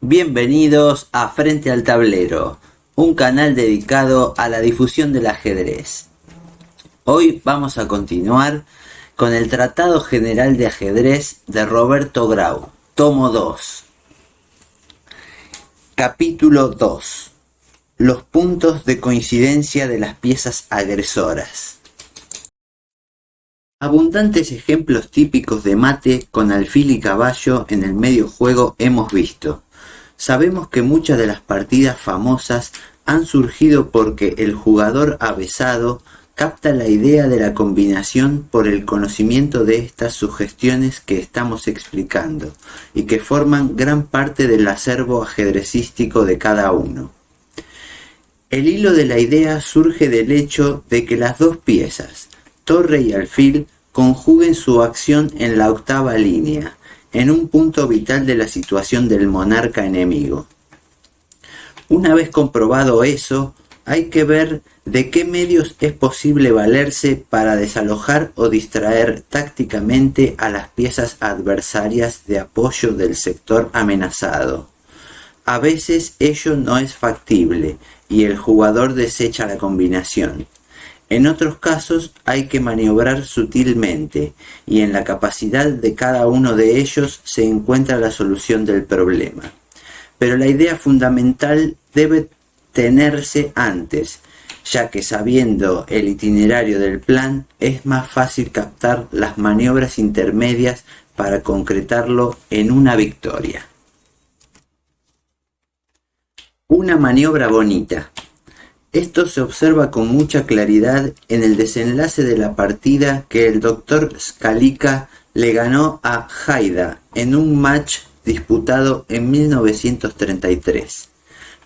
Bienvenidos a Frente al Tablero, un canal dedicado a la difusión del ajedrez. Hoy vamos a continuar con el Tratado General de Ajedrez de Roberto Grau, tomo 2. Capítulo 2. Los puntos de coincidencia de las piezas agresoras. Abundantes ejemplos típicos de mate con alfil y caballo en el medio juego hemos visto. Sabemos que muchas de las partidas famosas han surgido porque el jugador avesado capta la idea de la combinación por el conocimiento de estas sugestiones que estamos explicando y que forman gran parte del acervo ajedrecístico de cada uno. El hilo de la idea surge del hecho de que las dos piezas, torre y alfil, conjuguen su acción en la octava línea, en un punto vital de la situación del monarca enemigo. Una vez comprobado eso, hay que ver de qué medios es posible valerse para desalojar o distraer tácticamente a las piezas adversarias de apoyo del sector amenazado. A veces ello no es factible y el jugador desecha la combinación. En otros casos hay que maniobrar sutilmente y en la capacidad de cada uno de ellos se encuentra la solución del problema. Pero la idea fundamental debe tenerse antes, ya que sabiendo el itinerario del plan es más fácil captar las maniobras intermedias para concretarlo en una victoria. Una maniobra bonita. Esto se observa con mucha claridad en el desenlace de la partida que el Dr. Scalica le ganó a Haida en un match disputado en 1933.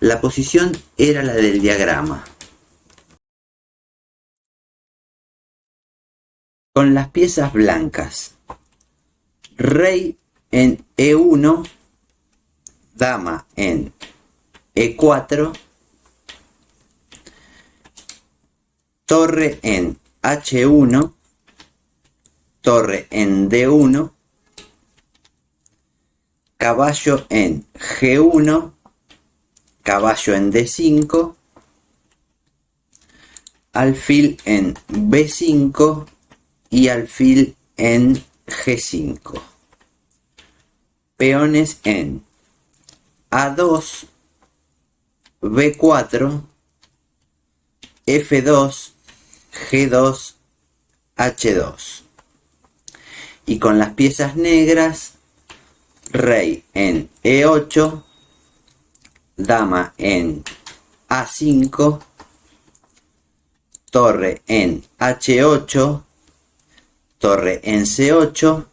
La posición era la del diagrama. Con las piezas blancas. Rey en E1, dama en E4, torre en H1, torre en D1, caballo en G1, caballo en D5, alfil en B5 y alfil en G5. Peones en A2, B4, F2, G2, H2. Y con las piezas negras, rey en E8, dama en A5, torre en H8, torre en C8,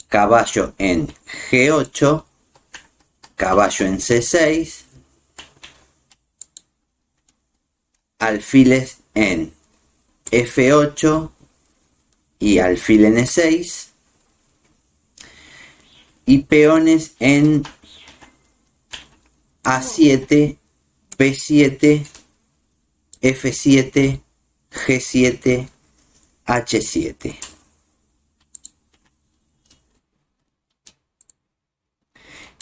caballo en G8, caballo en C6, alfiles en F8 y alfil en E6 y peones en A7, B7, F7, G7, H7.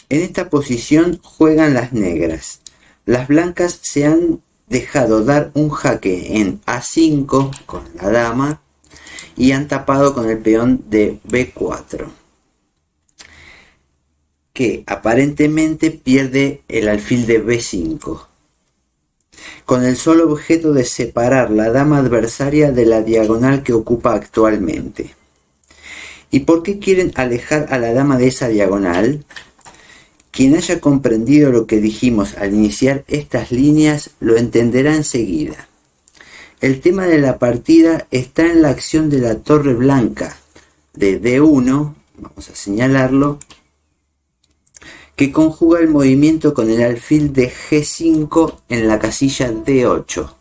En esta posición juegan las negras. Las blancas se han dejado dar un jaque en A5 con la dama y han tapado con el peón de B4, que aparentemente pierde el alfil de B5, con el solo objeto de separar la dama adversaria de la diagonal que ocupa actualmente. ¿Y por qué quieren alejar a la dama de esa diagonal? Quien haya comprendido lo que dijimos al iniciar estas líneas lo entenderá enseguida. El tema de la partida está en la acción de la torre blanca de D1, vamos a señalarlo, que conjuga el movimiento con el alfil de G5 en la casilla D8.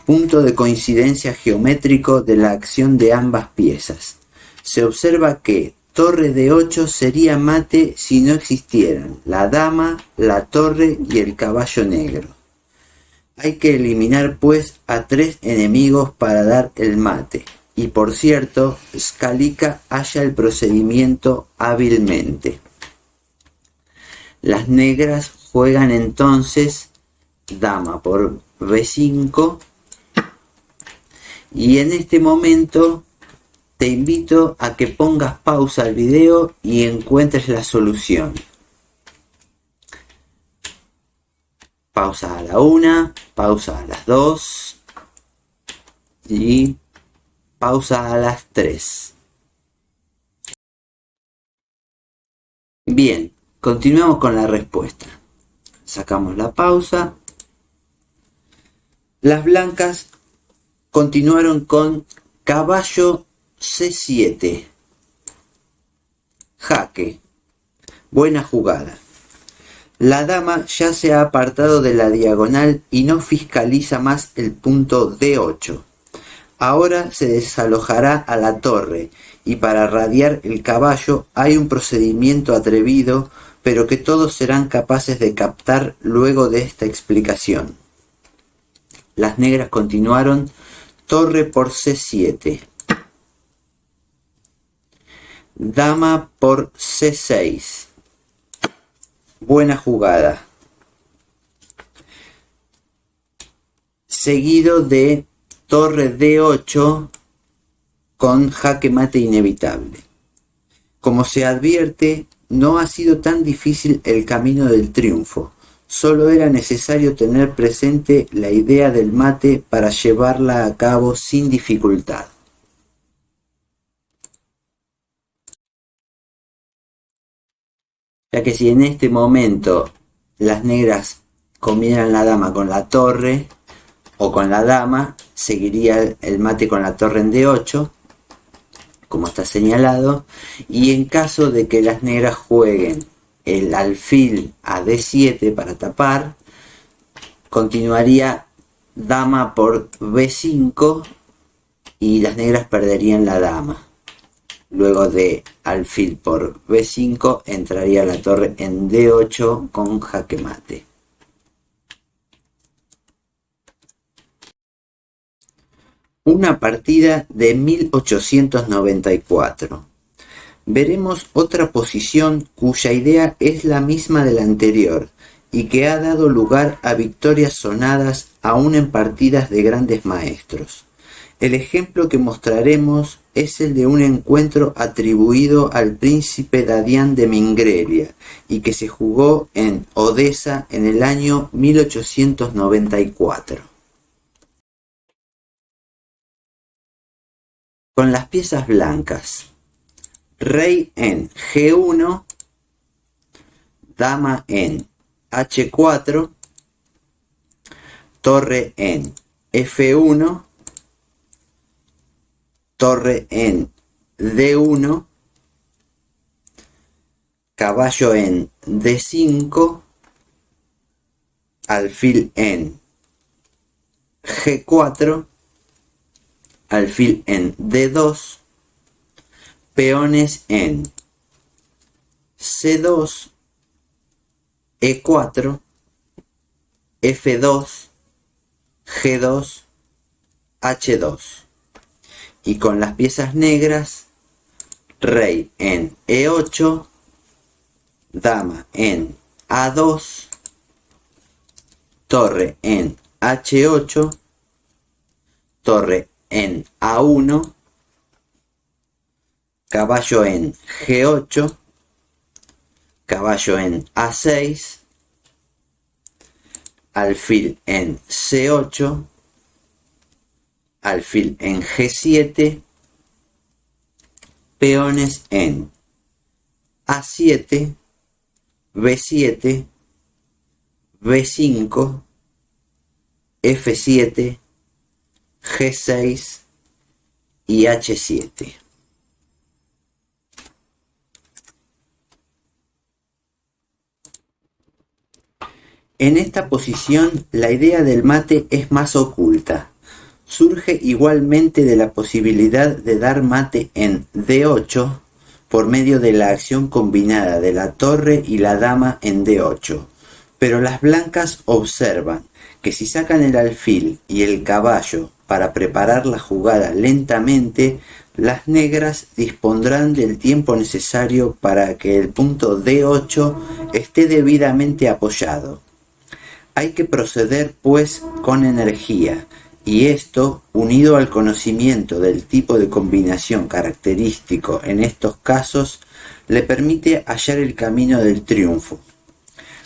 Punto de coincidencia geométrico de la acción de ambas piezas. Se observa que torre D8 sería mate si no existieran la dama, la torre y el caballo negro. Hay que eliminar pues a 3 enemigos para dar el mate. Y por cierto, Scalica halla el procedimiento hábilmente. Las negras juegan entonces dama por B5 y en este momento te invito a que pongas pausa al video y encuentres la solución. Pausa a la 1, pausa a las 2 y pausa a las 3. Bien, continuamos con la respuesta. Sacamos la pausa. Las blancas continuaron con caballo C7. Jaque. Buena jugada. La dama ya se ha apartado de la diagonal y no fiscaliza más el punto D8. Ahora se desalojará a la torre y para radiar el caballo hay un procedimiento atrevido, pero que todos serán capaces de captar luego de esta explicación. Las negras continuaron torre por C7. Dama por C6. Buena jugada. Seguido de torre D8 con jaque mate inevitable. Como se advierte, no ha sido tan difícil el camino del triunfo. Solo era necesario tener presente la idea del mate para llevarla a cabo sin dificultad. Ya que si en este momento las negras comieran la dama con la torre o con la dama, seguiría el mate con la torre en D8, como está señalado, y en caso de que las negras jueguen el alfil a D7 para tapar, continuaría dama por B5 y las negras perderían la dama. Luego de alfil por B5 entraría la torre en D8 con jaque mate. Una partida de 1894. Veremos otra posición cuya idea es la misma de la anterior y que ha dado lugar a victorias sonadas aún en partidas de grandes maestros. El ejemplo que mostraremos es el de un encuentro atribuido al príncipe Dadián de Mingrelia y que se jugó en Odessa en el año 1894. Con las piezas blancas. Rey en G1, dama en H4, torre en F1, torre en D1, caballo en D5, alfil en G4, alfil en D2, peones en C2, E4, F2, G2, H2. Y con las piezas negras, rey en E8, dama en A2, torre en H8, torre en A1, caballo en G8, caballo en A6, alfil en C8, alfil en G7, peones en A7, B7, B5, F7, G6 y H7. En esta posición la idea del mate es más oculta. Surge igualmente de la posibilidad de dar mate en D8 por medio de la acción combinada de la torre y la dama en D8, pero las blancas observan que si sacan el alfil y el caballo para preparar la jugada lentamente, las negras dispondrán del tiempo necesario para que el punto D8 esté debidamente apoyado. Hay que proceder pues con energía, y esto, unido al conocimiento del tipo de combinación característico en estos casos, le permite hallar el camino del triunfo.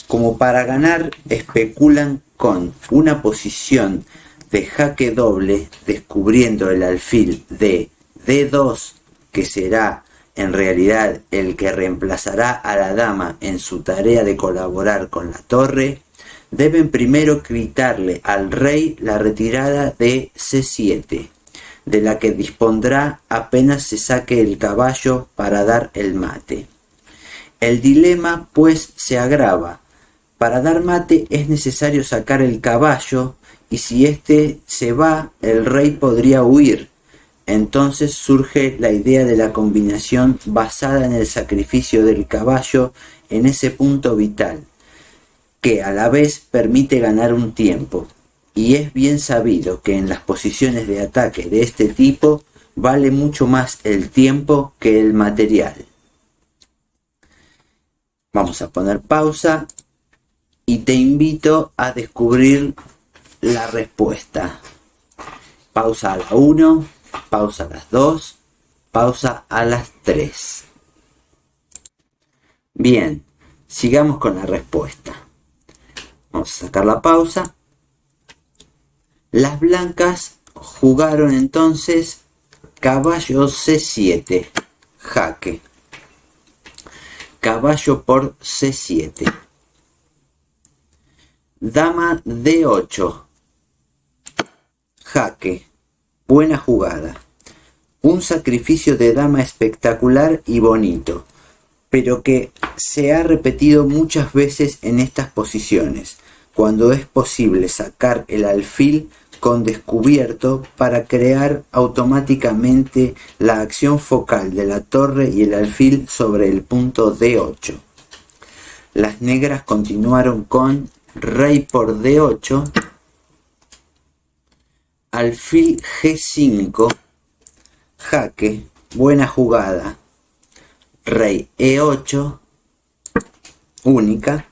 Como para ganar, especulan con una posición de jaque doble, descubriendo el alfil de D2, que será en realidad el que reemplazará a la dama en su tarea de colaborar con la torre. Deben primero quitarle al rey la retirada de C7, de la que dispondrá apenas se saque el caballo para dar el mate. El dilema pues se agrava. Para dar mate es necesario sacar el caballo, y si éste se va, el rey podría huir. Entonces surge la idea de la combinación basada en el sacrificio del caballo en ese punto vital, que a la vez permite ganar un tiempo, y es bien sabido que en las posiciones de ataque de este tipo vale mucho más el tiempo que el material. Vamos a poner pausa y te invito a descubrir la respuesta. Pausa a la 1, pausa a las 2, pausa a las 3. Bien, sigamos con la respuesta. Vamos a sacar la pausa. Las blancas jugaron entonces caballo C7, jaque. Caballo por C7. Dama D8, jaque. Buena jugada. Un sacrificio de dama espectacular y bonito, pero que se ha repetido muchas veces en estas posiciones, cuando es posible sacar el alfil con descubierto para crear automáticamente la acción focal de la torre y el alfil sobre el punto D8. Las negras continuaron con rey por D8, alfil G5, jaque, buena jugada, rey E8, única.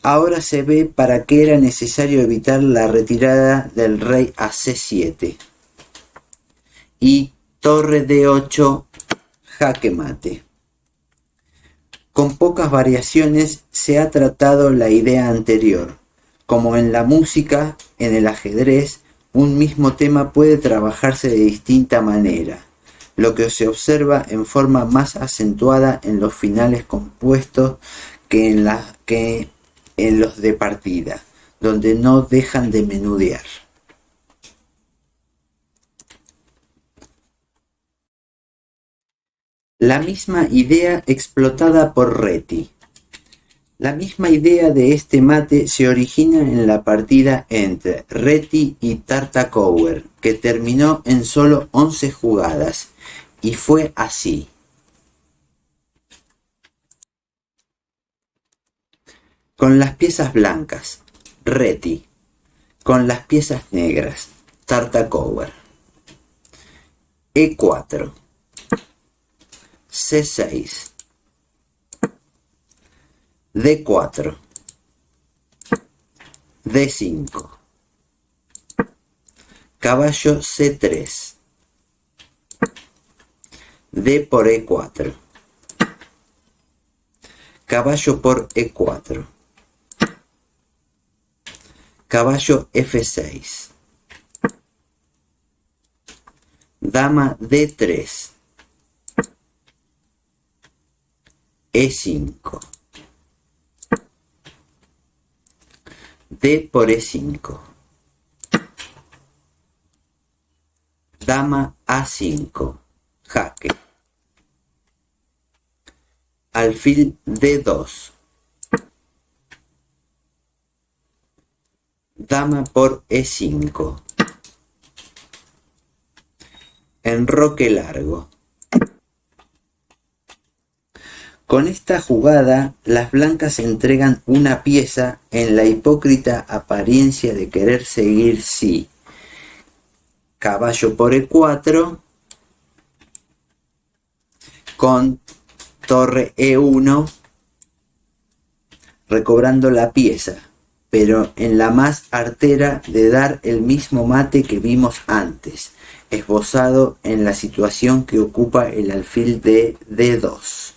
Ahora se ve para qué era necesario evitar la retirada del rey a C7. Y torre D8, jaque mate. Con pocas variaciones se ha tratado la idea anterior. Como en la música, en el ajedrez, un mismo tema puede trabajarse de distinta manera, lo que se observa en forma más acentuada en los finales compuestos que en los de partida, donde no dejan de menudear. La misma idea explotada por Reti. La misma idea de este mate se origina en la partida entre Reti y Tartakower, que terminó en solo 11 jugadas, y fue así. Con las piezas blancas, Reti. Con las piezas negras, Tartakower. E4. C6. D4, D5, caballo C3, D por E4, caballo por E4, caballo F6, dama D3, E5. D por E5. Dama A5. Jaque. Alfil D2. Dama por E5. Enroque largo. Con esta jugada, las blancas entregan una pieza en la hipócrita apariencia de querer seguir sí. Caballo por E4 con torre E1 recobrando la pieza, pero en la más artera de dar el mismo mate que vimos antes, esbozado en la situación que ocupa el alfil de D2.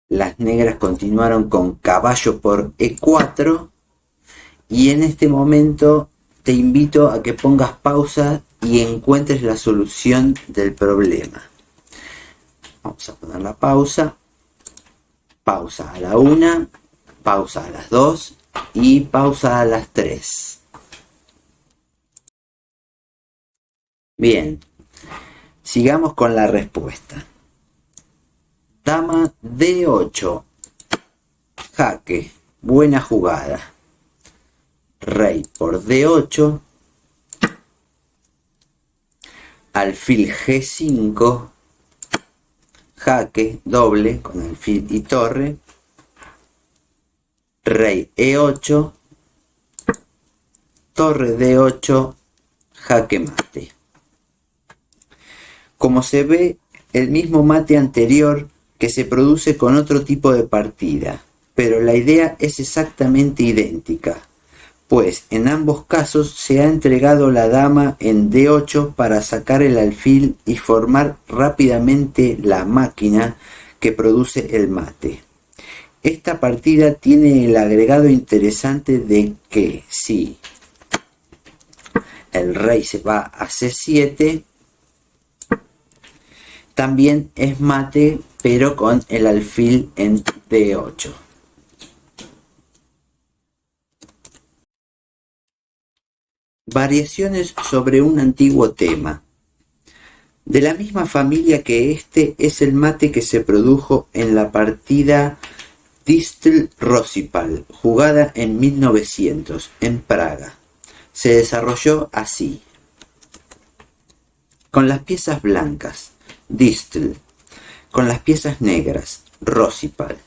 Las negras continuaron con caballo por E4 y en este momento te invito a que pongas pausa y encuentres la solución del problema. Vamos a poner la pausa. Pausa a la 1, pausa a las 2 y pausa a las 3. Bien, sigamos con la respuesta. Dama D8. Jaque. Buena jugada. Rey por D8. Alfil G5. Jaque doble con alfil y torre. Rey E8. Torre D8. Jaque mate. Como se ve, el mismo mate anterior que se produce con otro tipo de partida, pero la idea es exactamente idéntica, pues en ambos casos se ha entregado la dama en D8 para sacar el alfil y formar rápidamente la máquina que produce el mate. Esta partida tiene el agregado interesante de que si el rey se va a C7, también es mate, pero con el alfil en D8. Variaciones sobre un antiguo tema. De la misma familia que este es el mate que se produjo en la partida Distel-Rosipal, jugada en 1900 en Praga. Se desarrolló así. Con las piezas blancas, Distel. Con las piezas negras, Rosipal.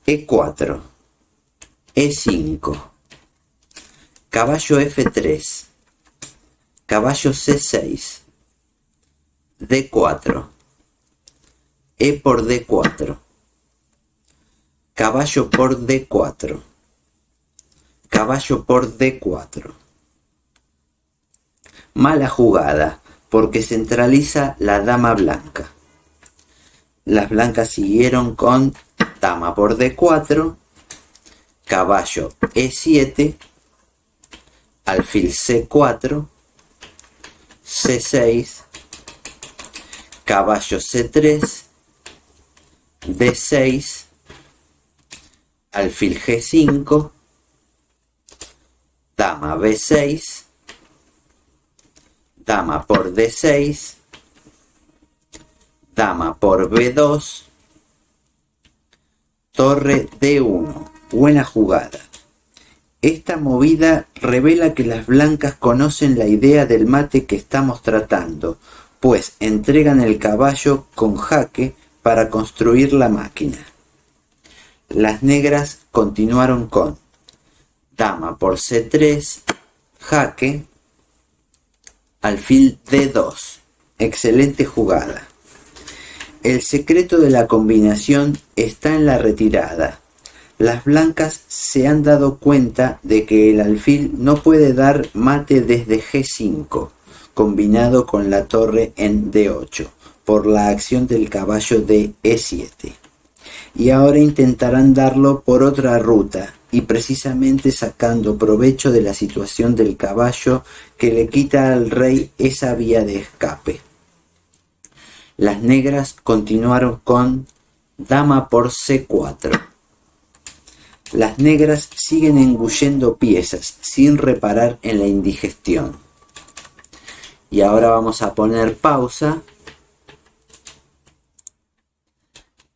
E4. E5. Caballo F3. Caballo C6. D4. E por D4. Caballo por D4. Caballo por D4. Mala jugada, porque centraliza la dama blanca. Las blancas siguieron con dama por D4, caballo E7, alfil C4, C6, caballo C3, D6, alfil G5, dama B6, dama por D6, dama por B2, torre D1. Buena jugada. Esta movida revela que las blancas conocen la idea del mate que estamos tratando, pues entregan el caballo con jaque para construir la máquina. Las negras continuaron con dama por C3, jaque, alfil D2. Excelente jugada. El secreto de la combinación está en la retirada. Las blancas se han dado cuenta de que el alfil no puede dar mate desde G5, combinado con la torre en D8, por la acción del caballo de E7. Y ahora intentarán darlo por otra ruta, y precisamente sacando provecho de la situación del caballo que le quita al rey esa vía de escape. Las negras continuaron con dama por c4. Las negras siguen engullendo piezas sin reparar en la indigestión. Y ahora vamos a poner pausa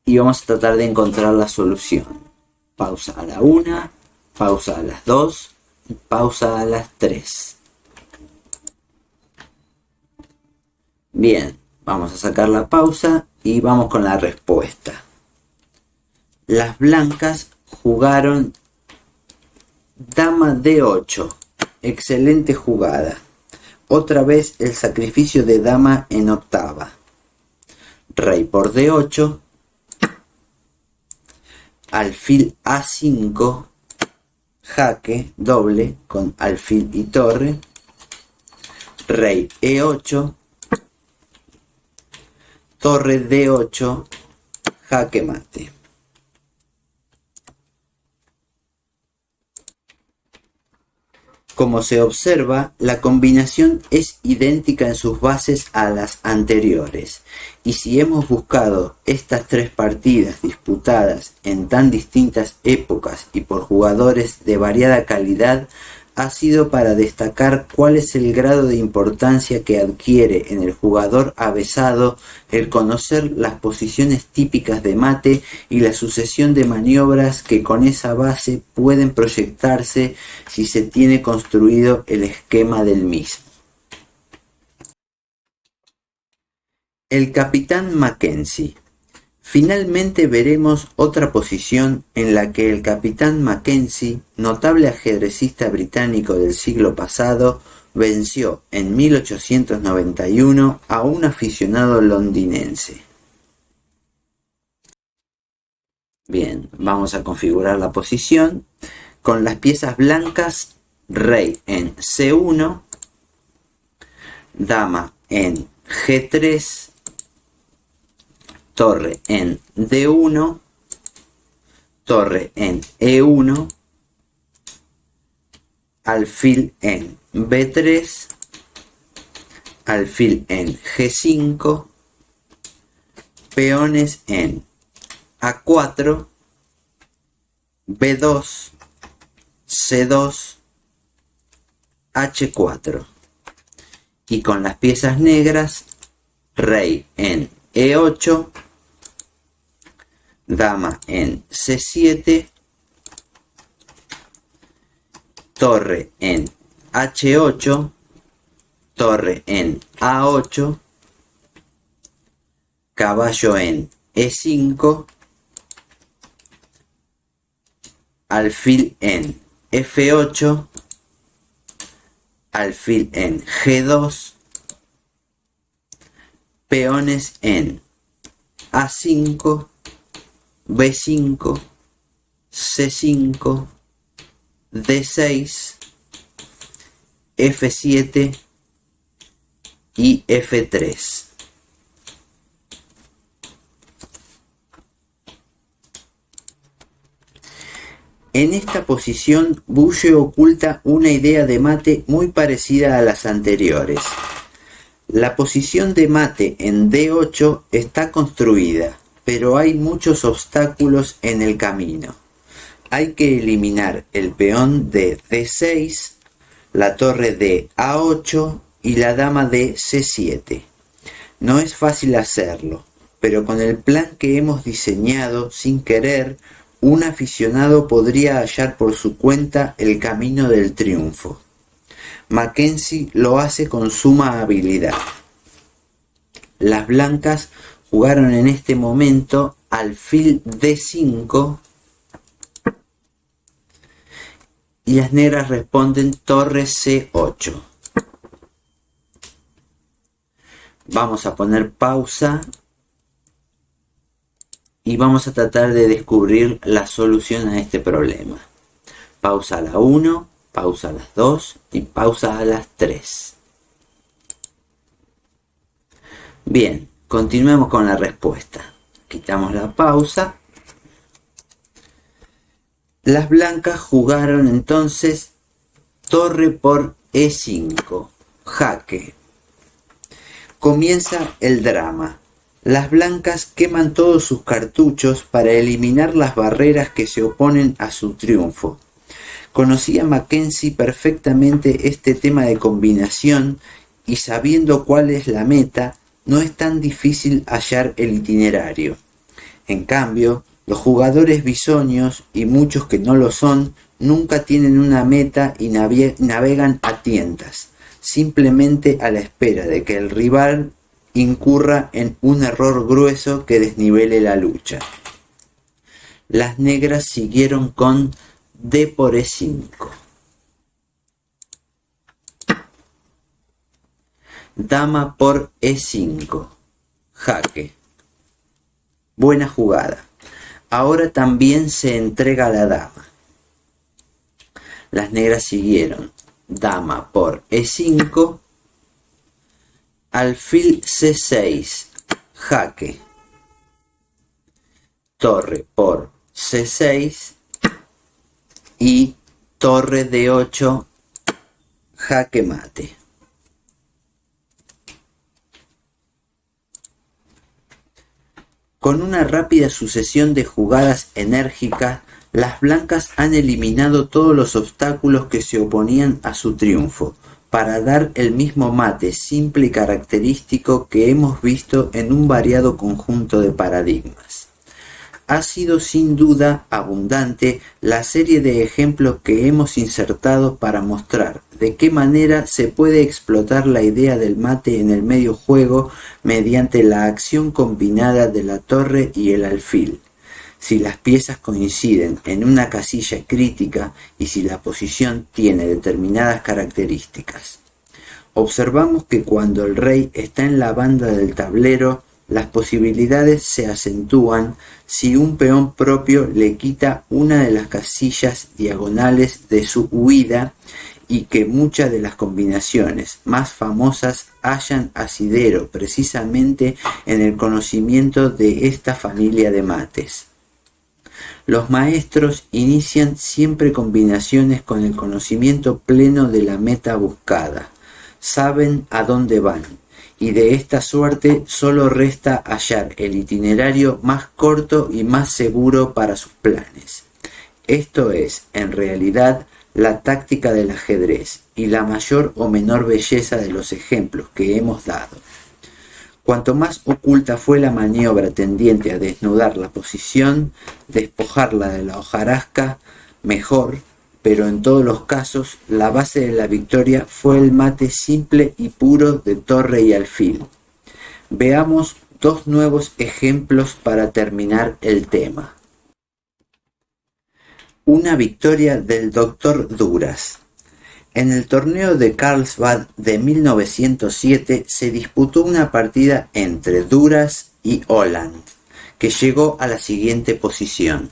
y vamos a tratar de encontrar la solución. Pausa a la 1, pausa a las 2 y pausa a las 3. Bien, vamos a sacar la pausa y vamos con la respuesta. Las blancas jugaron dama d8. Excelente jugada. Otra vez el sacrificio de dama en octava. Rey por d8. Alfil a5. Jaque doble con alfil y torre. Rey e8. Torre d8. Jaque mate. Como se observa, la combinación es idéntica en sus bases a las anteriores, y si hemos buscado estas tres partidas disputadas en tan distintas épocas y por jugadores de variada calidad, ha sido para destacar cuál es el grado de importancia que adquiere en el jugador avezado el conocer las posiciones típicas de mate y la sucesión de maniobras que con esa base pueden proyectarse si se tiene construido el esquema del mismo. El capitán Mackenzie. Finalmente veremos otra posición en la que el capitán Mackenzie, notable ajedrecista británico del siglo pasado, venció en 1891 a un aficionado londinense. Bien, vamos a configurar la posición con las piezas blancas, rey en C1, dama en G3, torre en D1, torre en E1, alfil en B3, alfil en G5, peones en A4, B2, C2, H4. Y con las piezas negras, rey en E8, dama en C7, torre en H8, torre en A8, caballo en E5, alfil en F8, alfil en G2, peones en A5, B5, C5, D6, F7 y F3. En esta posición, Bulle oculta una idea de mate muy parecida a las anteriores. La posición de mate en D8 está construida, pero hay muchos obstáculos en el camino. Hay que eliminar el peón de D6, la torre de A8 y la dama de C7. No es fácil hacerlo, pero con el plan que hemos diseñado sin querer, un aficionado podría hallar por su cuenta el camino del triunfo. Mackenzie lo hace con suma habilidad. Las blancas jugaron en este momento alfil D5 y las negras responden torre C8. Vamos a poner pausa y vamos a tratar de descubrir la solución a este problema. Pausa a la 1, pausa a las 2 y pausa a las 3. Bien, continuemos con la respuesta. Quitamos la pausa Las blancas jugaron entonces torre por E5, jaque. Comienza el drama. Las blancas queman todos sus cartuchos para eliminar las barreras que se oponen a su triunfo. Conocía Mackenzie perfectamente este tema de combinación y sabiendo cuál es la meta, no es tan difícil hallar el itinerario. En cambio, los jugadores bisoños y muchos que no lo son, nunca tienen una meta y navegan a tientas, simplemente a la espera de que el rival incurra en un error grueso que desnivele la lucha. Las negras siguieron con D por E5. Dama por E5. Jaque. Buena jugada. Ahora también se entrega la dama. Las negras siguieron. Dama por E5. Alfil C6. Jaque. Torre por C6. Y torre D8. Jaque mate. Con una rápida sucesión de jugadas enérgicas, las blancas han eliminado todos los obstáculos que se oponían a su triunfo, para dar el mismo mate simple y característico que hemos visto en un variado conjunto de paradigmas. Ha sido sin duda abundante la serie de ejemplos que hemos insertado para mostrar de qué manera se puede explotar la idea del mate en el medio juego mediante la acción combinada de la torre y el alfil, si las piezas coinciden en una casilla crítica y si la posición tiene determinadas características. Observamos que cuando el rey está en la banda del tablero, las posibilidades se acentúan si un peón propio le quita una de las casillas diagonales de su huida y que muchas de las combinaciones más famosas hallan asidero precisamente en el conocimiento de esta familia de mates. Los maestros inician siempre combinaciones con el conocimiento pleno de la meta buscada. Saben a dónde van. Y de esta suerte solo resta hallar el itinerario más corto y más seguro para sus planes. Esto es, en realidad, la táctica del ajedrez y la mayor o menor belleza de los ejemplos que hemos dado. Cuanto más oculta fue la maniobra tendiente a desnudar la posición, despojarla de la hojarasca, mejor, pero en todos los casos la base de la victoria fue el mate simple y puro de torre y alfil. Veamos dos nuevos ejemplos para terminar el tema. Una victoria del Dr. Duras. En el torneo de Carlsbad de 1907 se disputó una partida entre Duras y Holland, que llegó a la siguiente posición.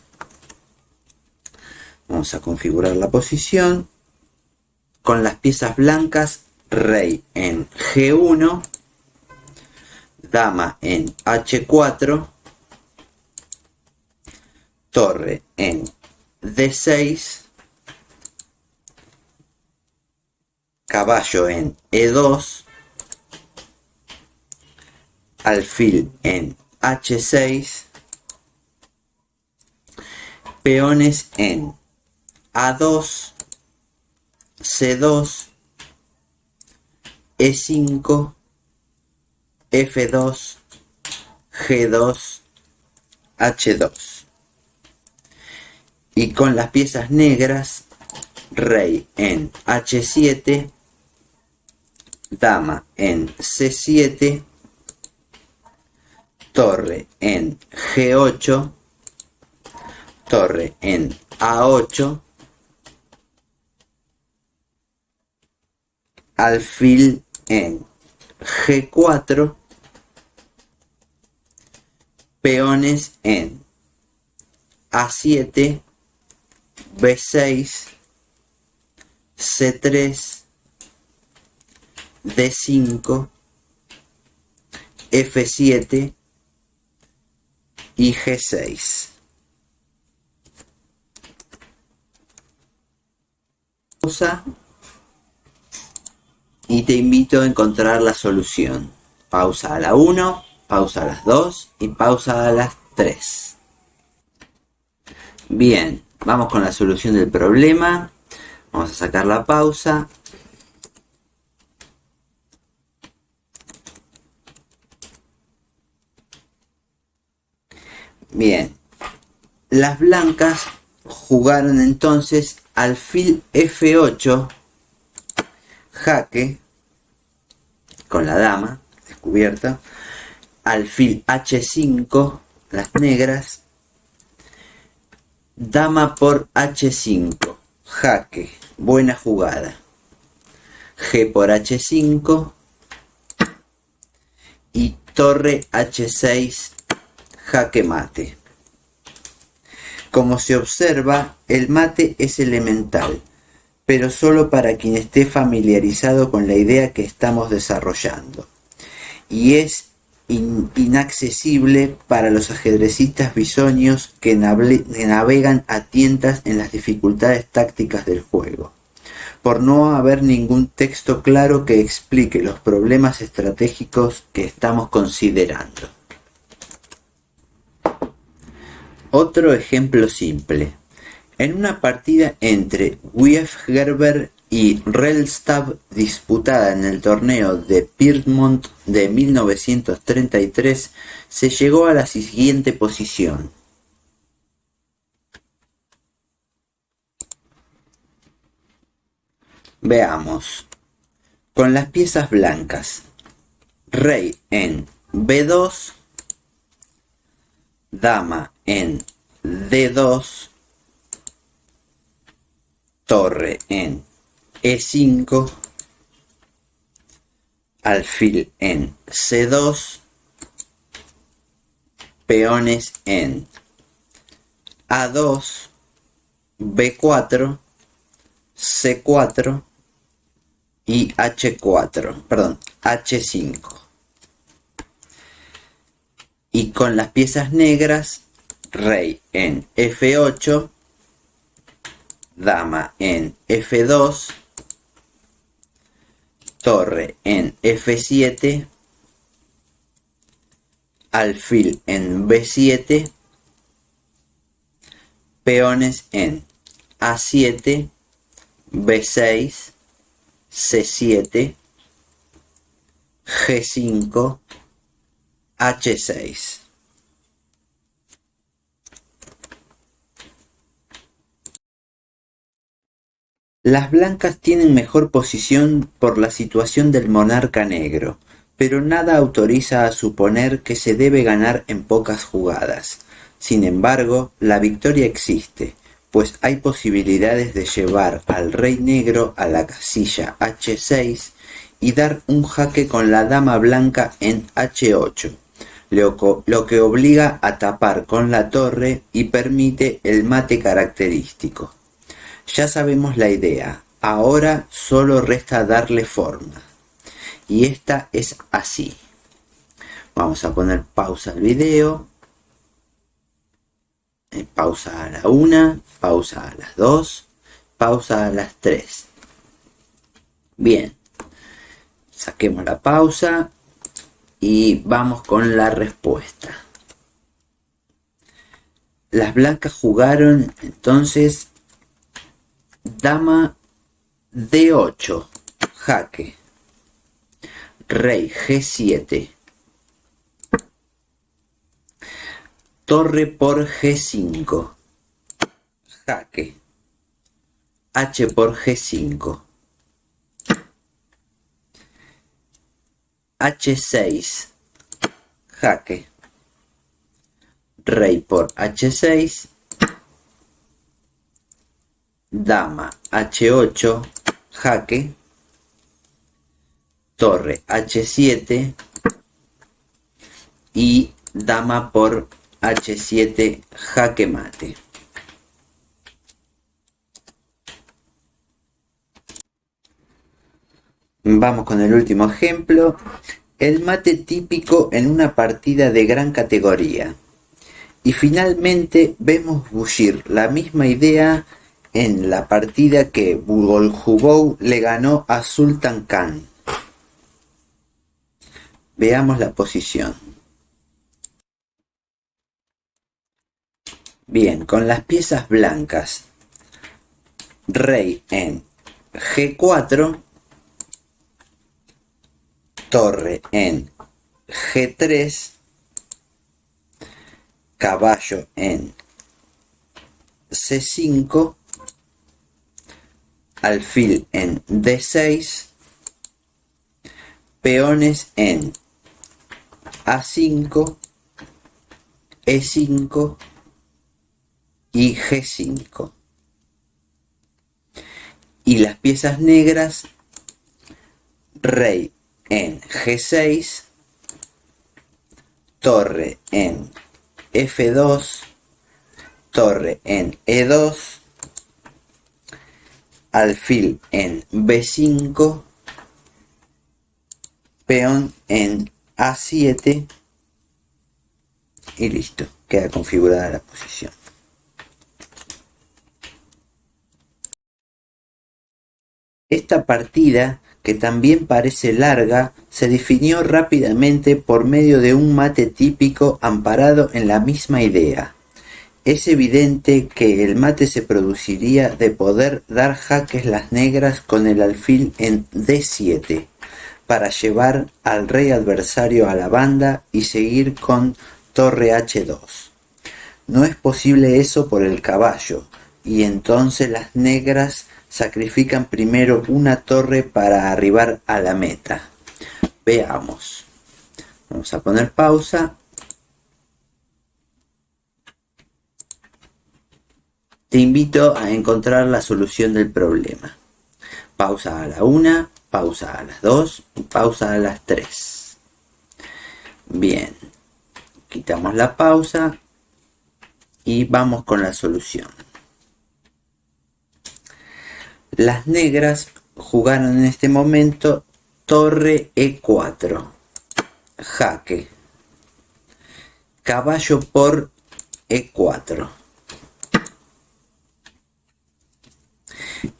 Vamos a configurar la posición. Con las piezas blancas, rey en G1, dama en H4, torre en D6, caballo en E2, alfil en H6, peones en A2, C2, E5, F2, G2, H2. Y con las piezas negras, rey en H7, dama en C7, torre en G8, torre en A8, alfil en G4, peones en A7, B6, C3, D5, F7 y G6. Pausa y te invito a encontrar la solución. Pausa a la 1, pausa a las 2 y pausa a las 3. Bien, vamos con la solución del problema. Vamos a sacar la pausa. Bien, las blancas jugaron entonces alfil F8, jaque, con la dama descubierta, alfil H5, las negras, dama por H5, jaque, buena jugada, G por H5 y torre H6, jaque mate. Como se observa, el mate es elemental, pero solo para quien esté familiarizado con la idea que estamos desarrollando, y es inaccesible para los ajedrecistas bisoños que navegan a tientas en las dificultades tácticas del juego, por no haber ningún texto claro que explique los problemas estratégicos que estamos considerando. Otro ejemplo simple. En una partida entre Wiefgerber y Rellstab disputada en el torneo de Piedmont de 1933, se llegó a la siguiente posición. Veamos. Con las piezas blancas. Rey en B2, dama en D2, torre en E5, alfil en C2, peones en A2, B4, C4 y H5. Y con las piezas negras, rey en F8, dama en F2, torre en F7, alfil en B7, peones en A7, B6, C7, G5, H6. Las blancas tienen mejor posición por la situación del monarca negro, pero nada autoriza a suponer que se debe ganar en pocas jugadas. Sin embargo, la victoria existe, pues hay posibilidades de llevar al rey negro a la casilla H6 y dar un jaque con la dama blanca en H8, lo que obliga a tapar con la torre y permite el mate característico. Ya sabemos la idea, ahora solo resta darle forma. Y esta es así. Vamos a poner pausa al video. Pausa a la 1, pausa a las 2, pausa a las 3. Bien. Saquemos la pausa y vamos con la respuesta. Las blancas jugaron entonces dama D8, jaque, rey G7, torre por G5, jaque, H por G5, H6, jaque, rey por H6, dama H8, jaque, torre H7 y dama por H7, jaque mate. Vamos con el último ejemplo. El mate típico en una partida de gran categoría. Y finalmente vemos bullir la misma idea en la partida que Bugolhubou le ganó a Sultan Khan. Veamos la posición. Bien, con las piezas blancas, rey en G4, torre en G3, caballo en C5, alfil en D6, peones en A5, E5 y G5. Y las piezas negras, rey en G6, torre en F2, torre en E2, alfil en B5, peón en A7 y listo, queda configurada la posición. Esta partida, que también parece larga, se definió rápidamente por medio de un mate típico amparado en la misma idea. Es evidente que el mate se produciría de poder dar jaques las negras con el alfil en D7 para llevar al rey adversario a la banda y seguir con torre H2. No es posible eso por el caballo, y entonces las negras sacrifican primero una torre para arribar a la meta. Veamos. Vamos a poner pausa. Te invito a encontrar la solución del problema. Pausa a la 1, pausa a las 2 y pausa a las 3. Bien. Quitamos la pausa y vamos con la solución. Las negras jugaron en este momento torre E4, jaque, caballo por E4.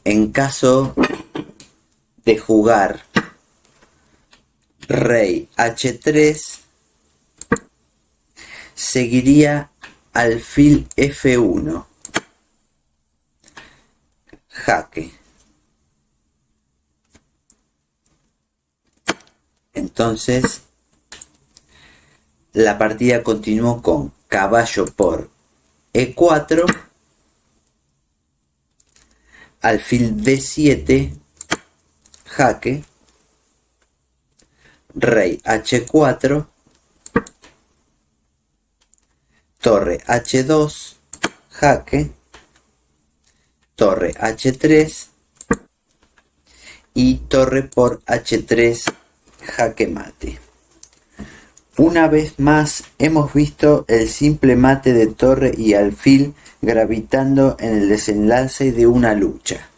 En caso de jugar rey H3, seguiría alfil F1, jaque. Entonces la partida continuó con caballo por E4, alfil D7, jaque, rey H4, torre H2, jaque, torre H3 y torre por H3, jaque mate. Una vez más hemos visto el simple mate de torre y alfil gravitando en el desenlace de una lucha.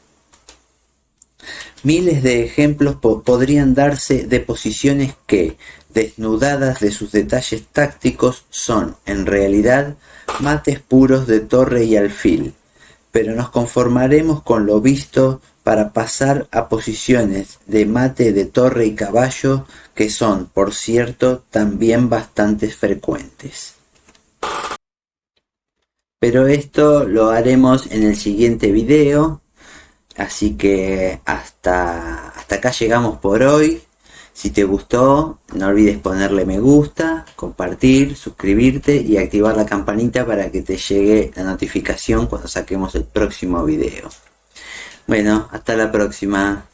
Miles de ejemplos podrían darse de posiciones que, desnudadas de sus detalles tácticos, son, en realidad, mates puros de torre y alfil, pero nos conformaremos con lo visto para pasar a posiciones de mate de torre y caballo que son, por cierto, también bastante frecuentes. Pero esto lo haremos en el siguiente video, así que hasta acá llegamos por hoy. Si te gustó, no olvides ponerle me gusta, compartir, suscribirte y activar la campanita para que te llegue la notificación cuando saquemos el próximo video. Bueno, hasta la próxima.